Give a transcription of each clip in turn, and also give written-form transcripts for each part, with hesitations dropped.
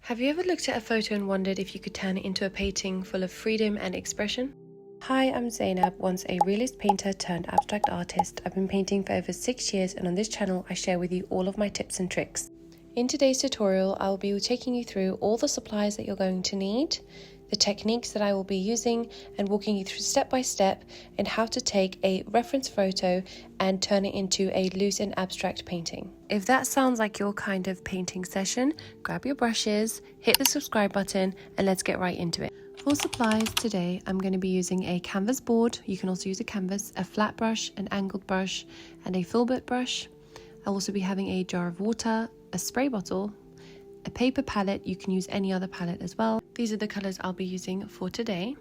Have you ever looked at a photo and wondered if you could turn it into a painting full of freedom and expression? Hi, I'm Zainab, once a realist painter turned abstract artist. I've been painting for over 6 years, and on this channel I share with you all of my tips and tricks. In today's tutorial, I will be taking you through all the supplies that you're going to need, the techniques that I will be using, and walking you through step by step in how to take a reference photo and turn it into a loose and abstract painting. If that sounds like your kind of painting session, grab your brushes, hit the subscribe button, and let's get right into it. For supplies today, I'm going to be using a canvas board. You can also use a canvas, a flat brush, an angled brush, and a filbert brush. I'll also be having a jar of water, a spray bottle, a paper palette. You can use any other palette as well. These are the colors I'll be using for today.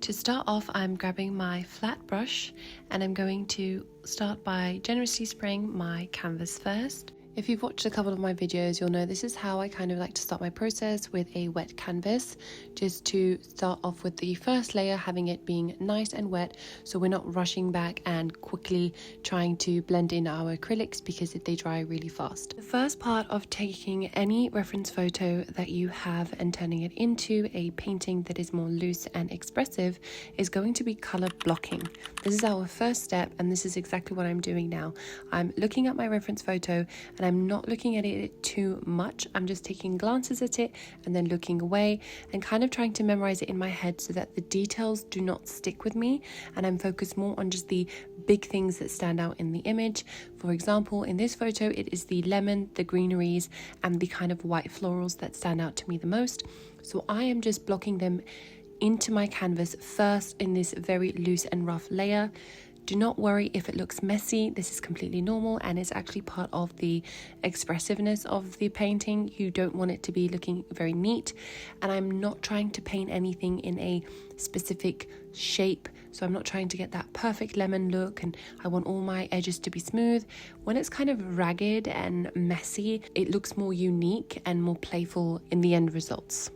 To start off, I'm grabbing my flat brush and I'm going to start by generously spraying my canvas first. If you've watched a couple of my videos, you'll know this is how I kind of like to start my process with a wet canvas, just to start off with the first layer, having it being nice and wet, so we're not rushing back and quickly trying to blend in our acrylics because they dry really fast. The first part of taking any reference photo that you have and turning it into a painting that is more loose and expressive is going to be color blocking. This is our first step, and this is exactly what I'm doing now. I'm looking at my reference photo and I'm not looking at it too much. I'm just taking glances at it and then looking away and kind of trying to memorize it in my head so that the details do not stick with me, and I'm focused more on just the big things that stand out in the image. For example, in this photo, it is the lemon, the greeneries, and the kind of white florals that stand out to me the most. So I am just blocking them into my canvas first in this very loose and rough layer. Do not worry if it looks messy. This is completely normal, and it's actually part of the expressiveness of the painting. You don't want it to be looking very neat, and I'm not trying to paint anything in a specific shape, so I'm not trying to get that perfect lemon look, and I want all my edges to be smooth. When it's kind of ragged and messy, it looks more unique and more playful in the end results.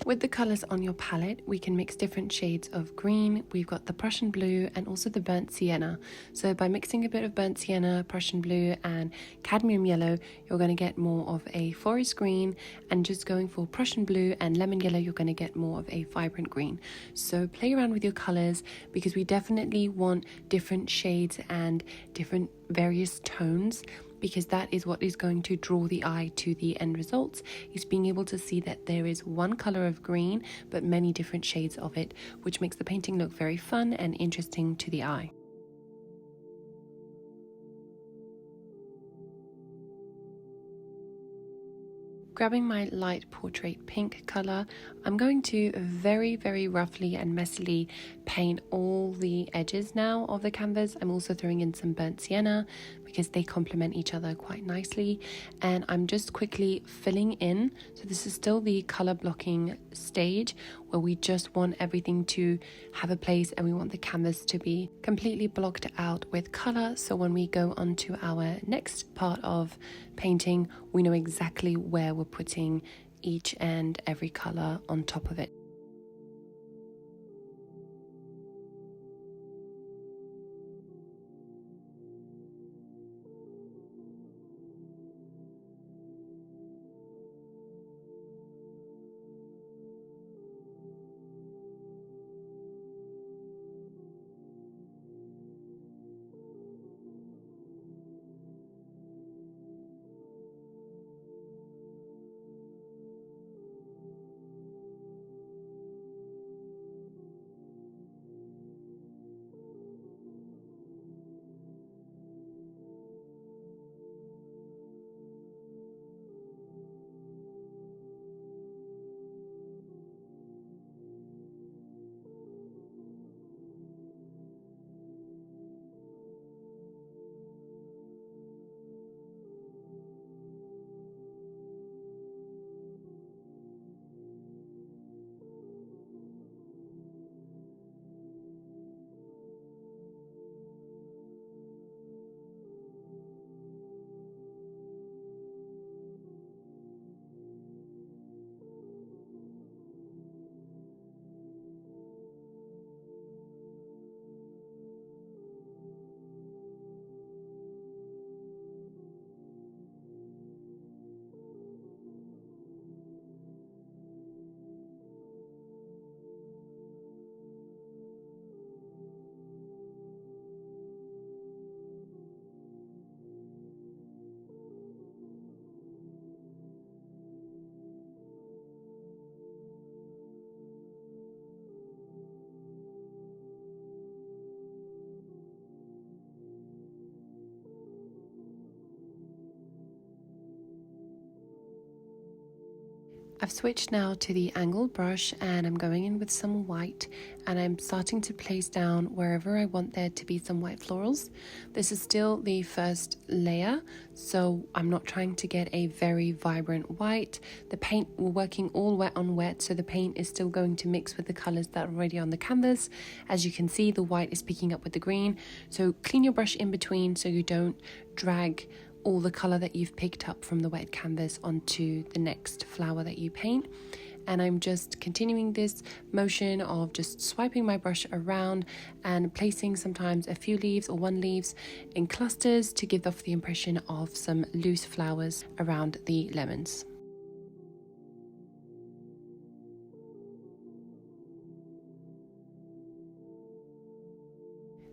With the colours on your palette, we can mix different shades of green. We've got the Prussian blue and also the burnt sienna. So by mixing a bit of burnt sienna, Prussian blue and cadmium yellow, you're going to get more of a forest green, and just going for Prussian blue and lemon yellow, you're going to get more of a vibrant green. So play around with your colours, because we definitely want different shades and different various tones, because that is what is going to draw the eye to the end results, is being able to see that there is one color of green but many different shades of it, which makes the painting look very fun and interesting to the eye. Grabbing my light portrait pink color, I'm going to very roughly and messily paint all the edges now of the canvas. I'm also throwing in some burnt sienna because they complement each other quite nicely, and I'm just quickly filling in. So this is still the color blocking stage where we just want everything to have a place and we want the canvas to be completely blocked out with color, so when we go on to our next part of painting, we know exactly where we're putting each and every color on top of it. I've switched now to the angled brush and I'm going in with some white, and I'm starting to place down wherever I want there to be some white florals. This is still the first layer, so I'm not trying to get a very vibrant white. The paint, we're working all wet on wet, so the paint is still going to mix with the colors that are already on the canvas. As you can see, the white is picking up with the green, so clean your brush in between so you don't drag all the color that you've picked up from the wet canvas onto the next flower that you paint. And I'm just continuing this motion of just swiping my brush around and placing sometimes a few leaves or one leaves in clusters to give off the impression of some loose flowers around the lemons.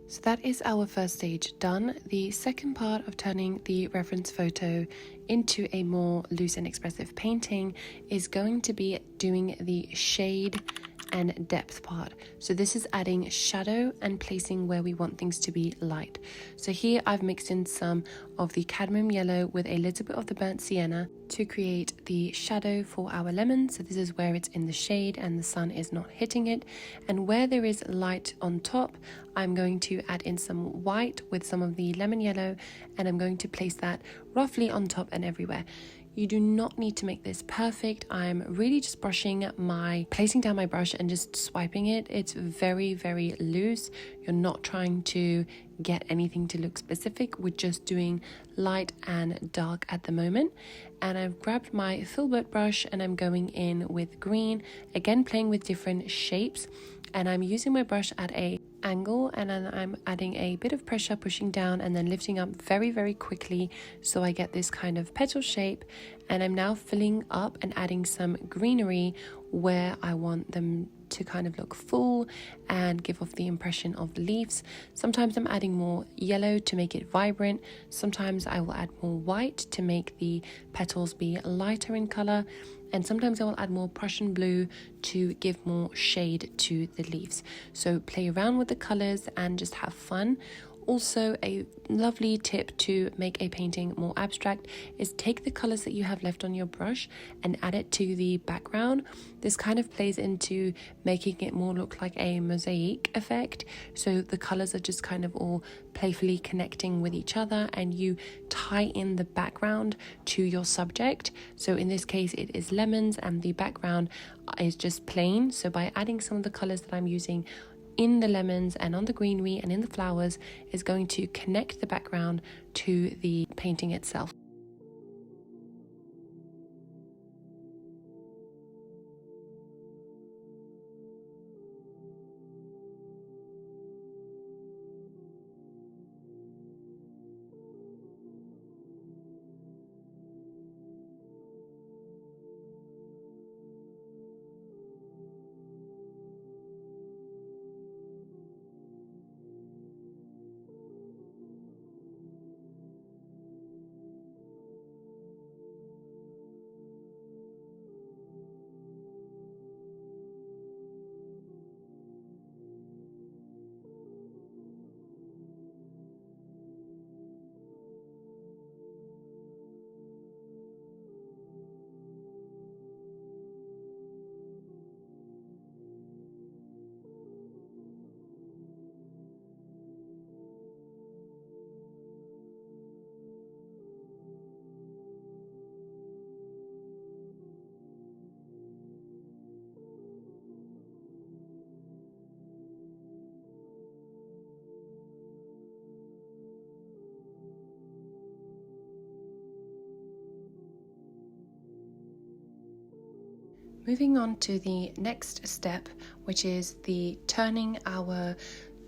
So that is our first stage done. The second part of turning the reference photo into a more loose and expressive painting is going to be doing the shade and depth part. So this is adding shadow and placing where we want things to be light. So here I've mixed in some of the cadmium yellow with a little bit of the burnt sienna to create the shadow for our lemon. So this is where it's in the shade and the sun is not hitting it. And where there is light on top, I'm going to add in some white with some of the lemon yellow, and I'm going to place that roughly on top and everywhere. You do not need to make this perfect. I'm really just placing down my brush and just swiping it. It's very, very loose. You're not trying to get anything to look specific. We're just doing light and dark at the moment. And I've grabbed my filbert brush and I'm going in with green, again playing with different shapes. And I'm using my brush at a angle, and then I'm adding a bit of pressure, pushing down and then lifting up very, very quickly so I get this kind of petal shape. And I'm now filling up and adding some greenery where I want them to kind of look full and give off the impression of leaves. Sometimes I'm adding more yellow to make it vibrant. Sometimes I will add more white to make the petals be lighter in color. And sometimes I will add more Prussian blue to give more shade to the leaves. So play around with the colors and just have fun. Also, a lovely tip to make a painting more abstract is take the colors that you have left on your brush and add it to the background. This kind of plays into making it more look like a mosaic effect. So the colors are just kind of all playfully connecting with each other, and you tie in the background to your subject. So in this case, it is lemons and the background is just plain. So by adding some of the colors that I'm using in the lemons and on the greenery and in the flowers is going to connect the background to the painting itself. Moving on to the next step, which is the turning our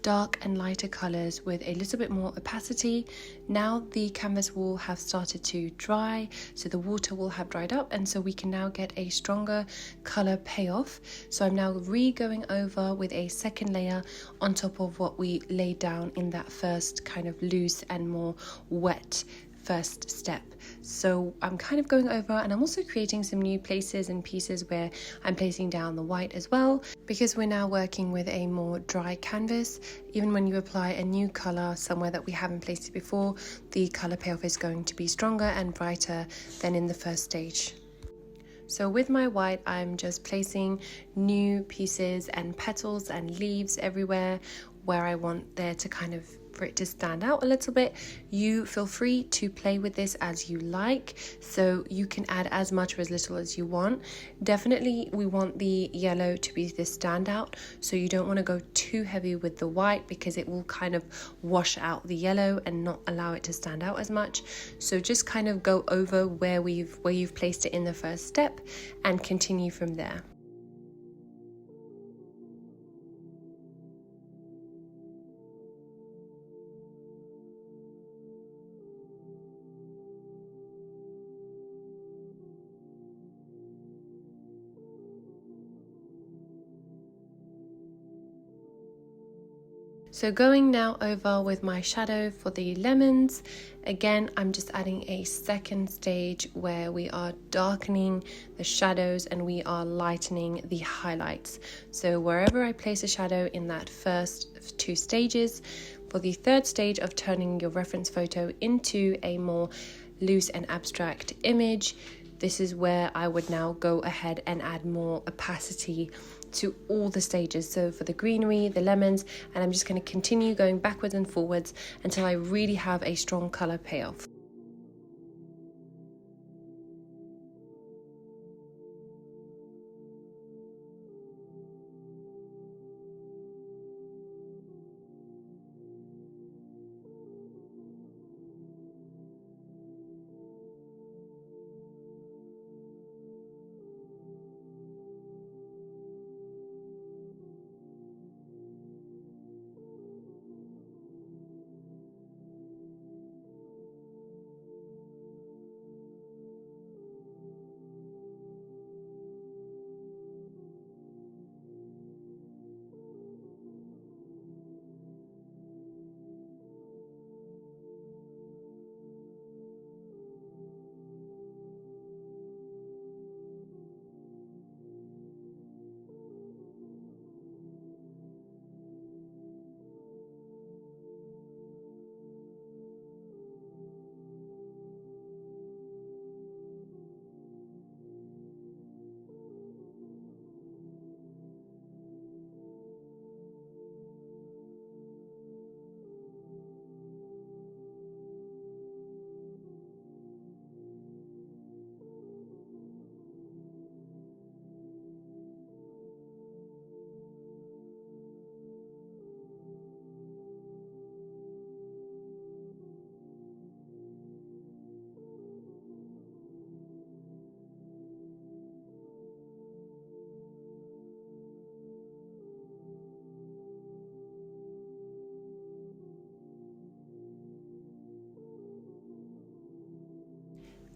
dark and lighter colors with a little bit more opacity. Now the canvas will have started to dry, so the water will have dried up, and so we can now get a stronger color payoff. So I'm now going over with a second layer on top of what we laid down in that first kind of loose and more wet first step. So I'm kind of going over, and I'm also creating some new places and pieces where I'm placing down the white as well, because we're now working with a more dry canvas. Even when you apply a new color somewhere that we haven't placed it before, the color payoff is going to be stronger and brighter than in the first stage. So with my white, I'm just placing new pieces and petals and leaves everywhere where I want there to kind of for it to stand out a little bit. You feel free to play with this as you like, so you can add as much or as little as you want. Definitely we want the yellow to be the standout, so you don't want to go too heavy with the white because it will kind of wash out the yellow and not allow it to stand out as much. So just kind of go over where you've placed it in the first step and continue from there. So going now over with my shadow for the lemons, again I'm just adding a second stage where we are darkening the shadows and we are lightening the highlights. So wherever I place a shadow in that first two stages, for the third stage of turning your reference photo into a more loose and abstract image, this is where I would now go ahead and add more opacity to all the stages. So for the greenery, the lemons, and I'm just going to continue going backwards and forwards until I really have a strong color payoff.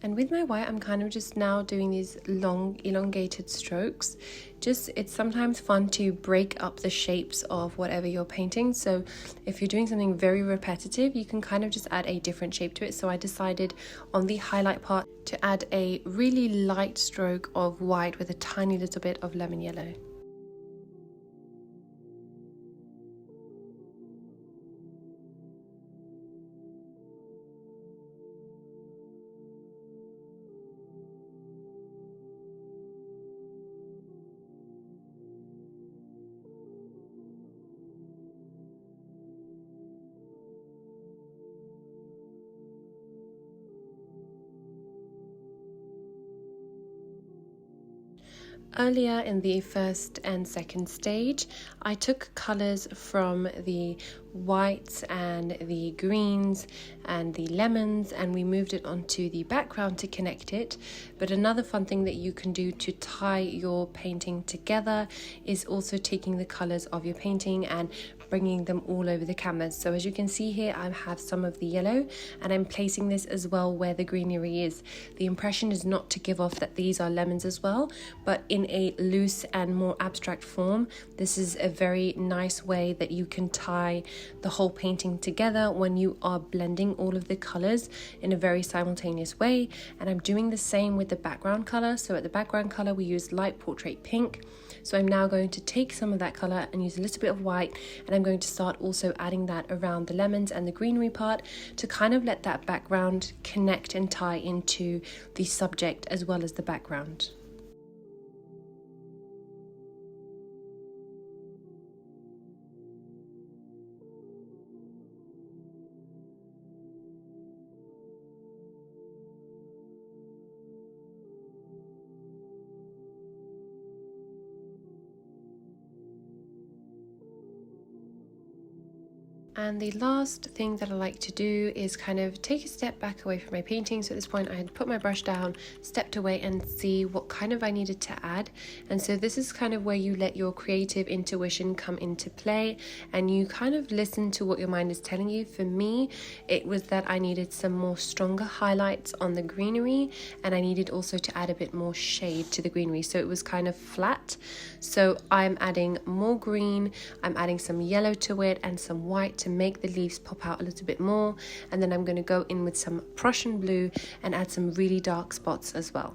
And with my white, I'm kind of just now doing these long elongated strokes. It's sometimes fun to break up the shapes of whatever you're painting. So if you're doing something very repetitive, you can kind of just add a different shape to it. So I decided on the highlight part to add a really light stroke of white with a tiny little bit of lemon yellow. Earlier in the first and second stage, I took colors from the whites and the greens and the lemons, and we moved it onto the background to connect it. But another fun thing that you can do to tie your painting together is also taking the colors of your painting and bringing them all over the canvas. So as you can see here, I have some of the yellow and I'm placing this as well where the greenery is. The impression is not to give off that these are lemons as well, but in a loose and more abstract form. This is a very nice way that you can tie the whole painting together when you are blending all of the colors in a very simultaneous way. And I'm doing the same with the background color. So at the background color, we use light portrait pink. So I'm now going to take some of that color and use a little bit of white, and I'm going to start also adding that around the lemons and the greenery part to kind of let that background connect and tie into the subject as well as the background. And the last thing that I like to do is kind of take a step back away from my painting. So at this point I had put my brush down, stepped away and see what kind of I needed to add. And so this is kind of where you let your creative intuition come into play and you kind of listen to what your mind is telling you. For me, it was that I needed some more stronger highlights on the greenery, and I needed also to add a bit more shade to the greenery. So it was kind of flat. So I'm adding more green, I'm adding some yellow to it and some white to make the leaves pop out a little bit more, and then I'm going to go in with some Prussian blue and add some really dark spots as well.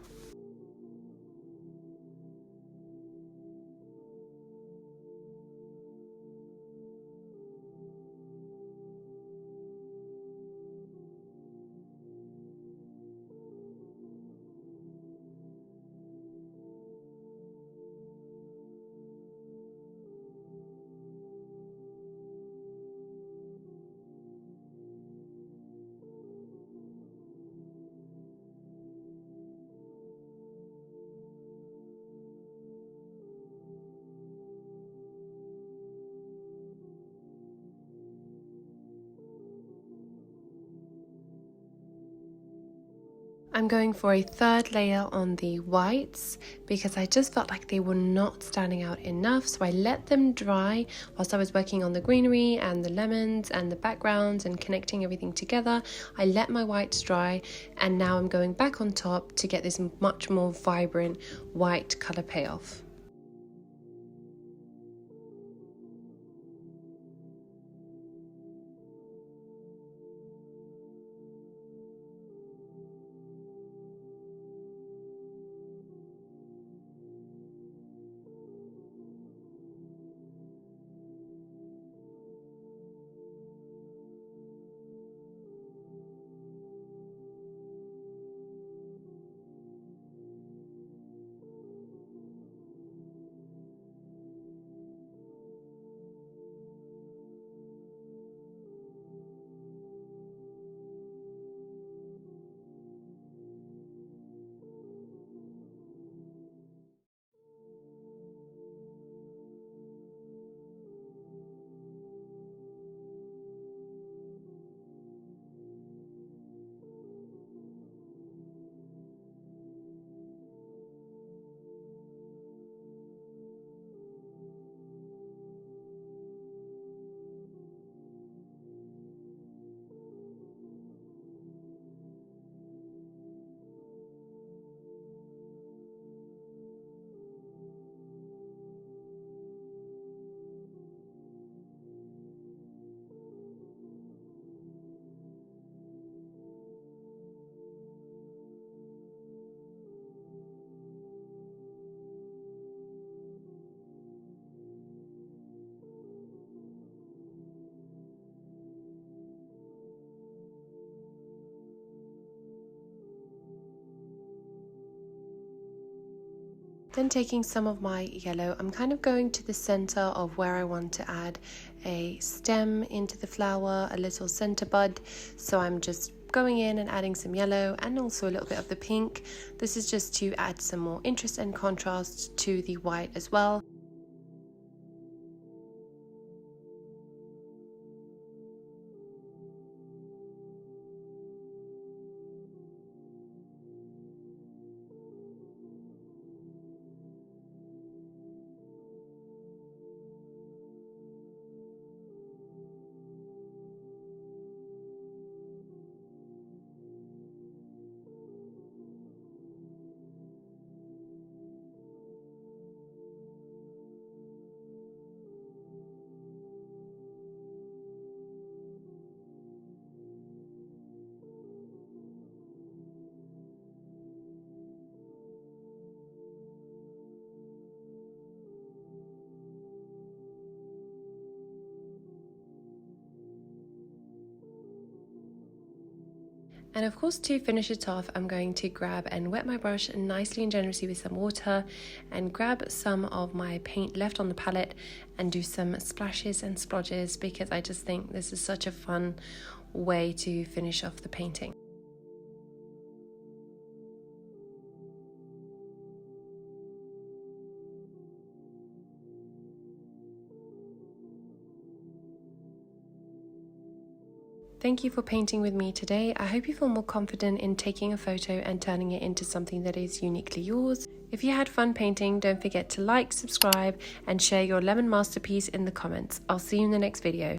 I'm going for a third layer on the whites because I just felt like they were not standing out enough. So I let them dry whilst I was working on the greenery and the lemons and the backgrounds and connecting everything together. I let my whites dry, and now I'm going back on top to get this much more vibrant white color payoff. Then taking some of my yellow, I'm kind of going to the center of where I want to add a stem into the flower, a little center bud. So I'm just going in and adding some yellow and also a little bit of the pink. This is just to add some more interest and contrast to the white as well. And of course, to finish it off, I'm going to grab and wet my brush nicely and generously with some water and grab some of my paint left on the palette and do some splashes and splodges, because I just think this is such a fun way to finish off the painting. Thank you for painting with me today. I hope you feel more confident in taking a photo and turning it into something that is uniquely yours. If you had fun painting, don't forget to like, subscribe, and share your lemon masterpiece in the comments. I'll see you in the next video.